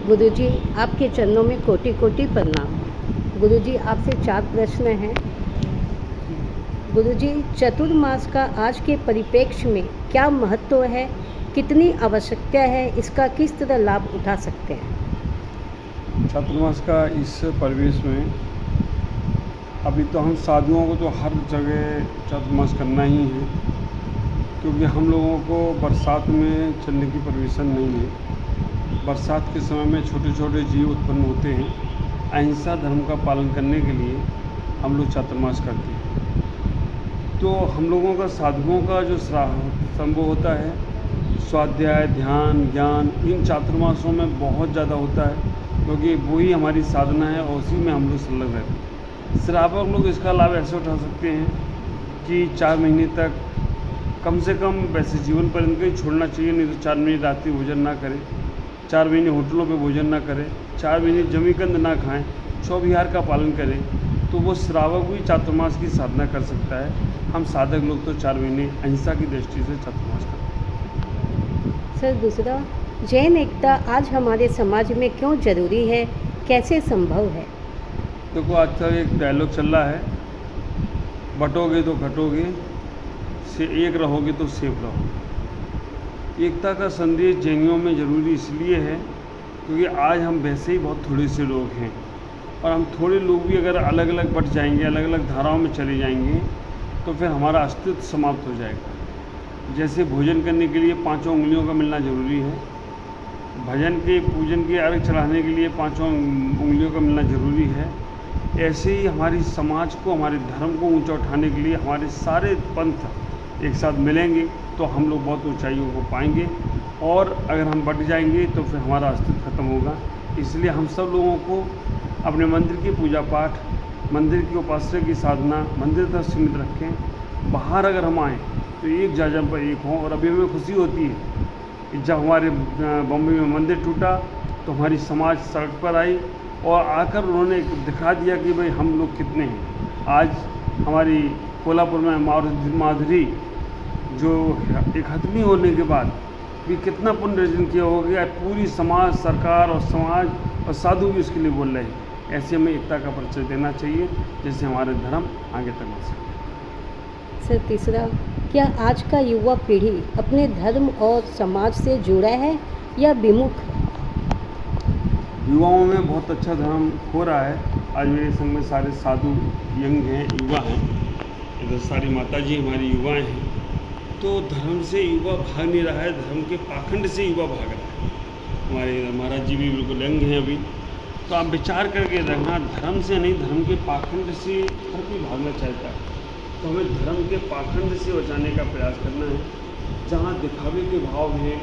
गुरुजी, आपके चरणों में कोटि कोटि प्रणाम। गुरुजी, आपसे 4 प्रश्न हैं। गुरुजी, चतुर्मास का आज के परिप्रेक्ष्य में क्या महत्व है, कितनी आवश्यकता है, इसका किस तरह लाभ उठा सकते हैं? चतुर्मास का इस परिवेश में अभी तो हम साधुओं को तो हर जगह चतुर्मास करना ही है, क्योंकि हम लोगों को बरसात में चलने की परमिशन नहीं है। बरसात के समय में छोटे छोटे जीव उत्पन्न होते हैं। अहिंसा धर्म का पालन करने के लिए हम लोग चातुर्मास करते हैं। तो हम लोगों का साधुओं का जो संभव होता है, स्वाध्याय, ध्यान, ज्ञान इन चातुर्मासों में बहुत ज़्यादा होता है, क्योंकि वही हमारी साधना है और उसी में हम लोग संलग्न रहते हैं। श्रावक लोग इसका लाभ ऐसे उठा सकते हैं कि 4 महीने तक कम से कम वैसे जीवन पर्यंत का ही छोड़ना चाहिए, नहीं तो 4 महीने रात्रि भोजन ना करें, 4 महीने होटलों पे भोजन ना करें, 4 महीने जमीकंद ना खाएं, 100 विहार का पालन करें, तो वो श्रावक भी चातुर्मास की साधना कर सकता है। हम साधक लोग तो 4 महीने अहिंसा की दृष्टि से चातुर्मास करते हैं। सर, दूसरा, जैन एकता आज हमारे समाज में क्यों जरूरी है, कैसे संभव है? देखो, आजकल एक डायलॉग चल रहा है, बटोगे तो घटोगे, से एक रहोगे तो सेफ रहोगे। एकता का संदेश जैनियों में ज़रूरी इसलिए है क्योंकि आज हम वैसे ही बहुत थोड़े से लोग हैं, और हम थोड़े लोग भी अगर अलग अलग बट जाएंगे, अलग अलग धाराओं में चले जाएंगे, तो फिर हमारा अस्तित्व समाप्त हो जाएगा। जैसे भोजन करने के लिए 5 उंगलियों का मिलना ज़रूरी है, भजन के पूजन के अर्घ चढ़ाने के लिए 5 उंगलियों का मिलना ज़रूरी है, ऐसे ही हमारी समाज को, हमारे धर्म को ऊंचा उठाने के लिए हमारे सारे पंथ एक साथ मिलेंगे तो हम लोग बहुत ऊंचाइयों को पाएंगे, और अगर हम बट जाएंगे तो फिर हमारा अस्तित्व खत्म होगा। इसलिए हम सब लोगों को अपने मंदिर की पूजा पाठ, मंदिर की उपासना की साधना मंदिर तक सीमित रखें। बाहर अगर हम आएँ तो एक जाजम पर एक हों। और अभी हमें खुशी होती है कि जब हमारे बम्बई में मंदिर टूटा तो हमारी समाज सड़क पर आई और आकर उन्होंने दिखा दिया कि भाई हम लोग कितने हैं। आज हमारी कोल्हापुर में माधुरी जो एक हथनी होने के बाद भी कितना पुण्य अर्जन किया हो गया, पूरी समाज, सरकार और समाज और साधु भी उसके लिए बोल रहे हैं। ऐसे हमें एकता का परिचय देना चाहिए, जिससे हमारे धर्म आगे तक बढ़ सके। सर, तीसरा, क्या आज का युवा पीढ़ी अपने धर्म और समाज से जुड़ा है या विमुख है? युवाओं में बहुत अच्छा धर्म हो रहा है। आज मेरे संग में सारे साधु यंग हैं, युवा हैं, इधर सारी माता जी हमारी युवाएँ हैं। तो धर्म से युवा भाग नहीं रहा है, धर्म के पाखंड से युवा भाग रहा है। हमारे महाराज जी भी बिल्कुल यंग हैं अभी। तो आप विचार करके रखना, धर्म से नहीं, धर्म के पाखंड से हर कोई भागना चाहता है। तो हमें धर्म के पाखंड से बचाने का प्रयास करना है। जहाँ दिखावे के भाव हैं,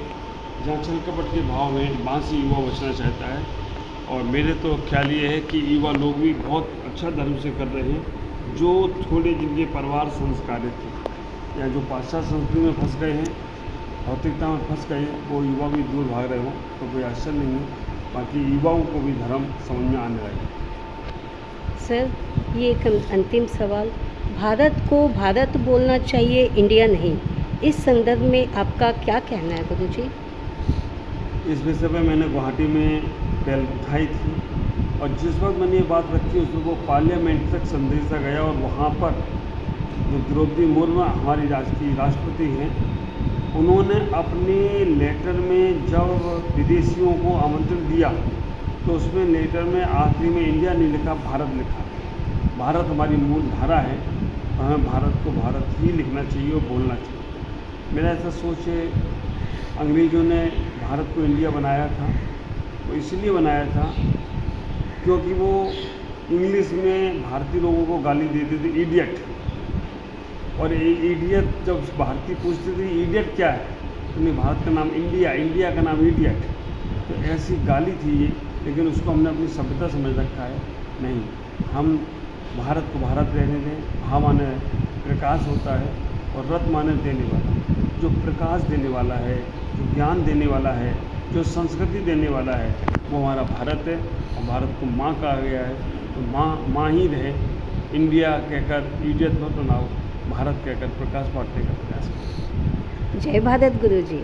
जहाँ छल कपट के भाव हैं, वहाँ से युवा बचना चाहता है। और मेरे तो ख्याल ये है कि युवा लोग भी बहुत अच्छा धर्म से कर रहे हैं, जो थोड़े जिनके परिवार संस्कारित थे या जो पाश्चात्य संस्कृति में फंस गए हैं, भौतिकता में फंस गए हैं, वो युवा भी दूर भाग रहे हों तो कोई आश्चर्य नहीं है। बाकी युवाओं को भी धर्म समझ में आने लगे। सर, ये एक अंतिम सवाल, भारत को भारत बोलना चाहिए, इंडिया नहीं, इस संदर्भ में आपका क्या कहना है गुरुजी? इस विषय पर मैंने गुवाहाटी में पहल उठाई थी, और जिस वक्त मैंने ये बात रखी उसमें वो पार्लियामेंट तक संदेशा गया, और वहाँ पर जो द्रौपदी मुर्मू हमारी राष्ट्रपति हैं, उन्होंने अपने लेटर में जब विदेशियों को आमंत्रण दिया तो उसमें लेटर में आखिरी में इंडिया नहीं लिखा, भारत लिखा। भारत हमारी मूल धारा है, और हमें भारत को भारत ही लिखना चाहिए और बोलना चाहिए। मेरा ऐसा सोच है, अंग्रेज़ों ने भारत को इंडिया बनाया था, वो इसलिए बनाया था क्योंकि वो इंग्लिश में भारतीय लोगों को गाली देते थे, इडियट। और इडियट जब भारतीय पूछते थे इडियट क्या है, तो नहीं, भारत का नाम इंडिया, इंडिया का नाम इडियट। तो ऐसी गाली थी ये, लेकिन उसको हमने अपनी सभ्यता समझ रखा है। नहीं, हम भारत को भारत रहने दें। भा माने प्रकाश होता है, और रत माने देने वाला। जो प्रकाश देने वाला है, जो ज्ञान देने वाला है, जो संस्कृति देने वाला है, वो हमारा भारत है। और भारत को माँ कहा गया है, तो माँ ही रहे। इंडिया कहकर इडियत मत बनाओ, भारत कहकर प्रकाश बांटने का प्रयास करें। जय भारत गुरुजी।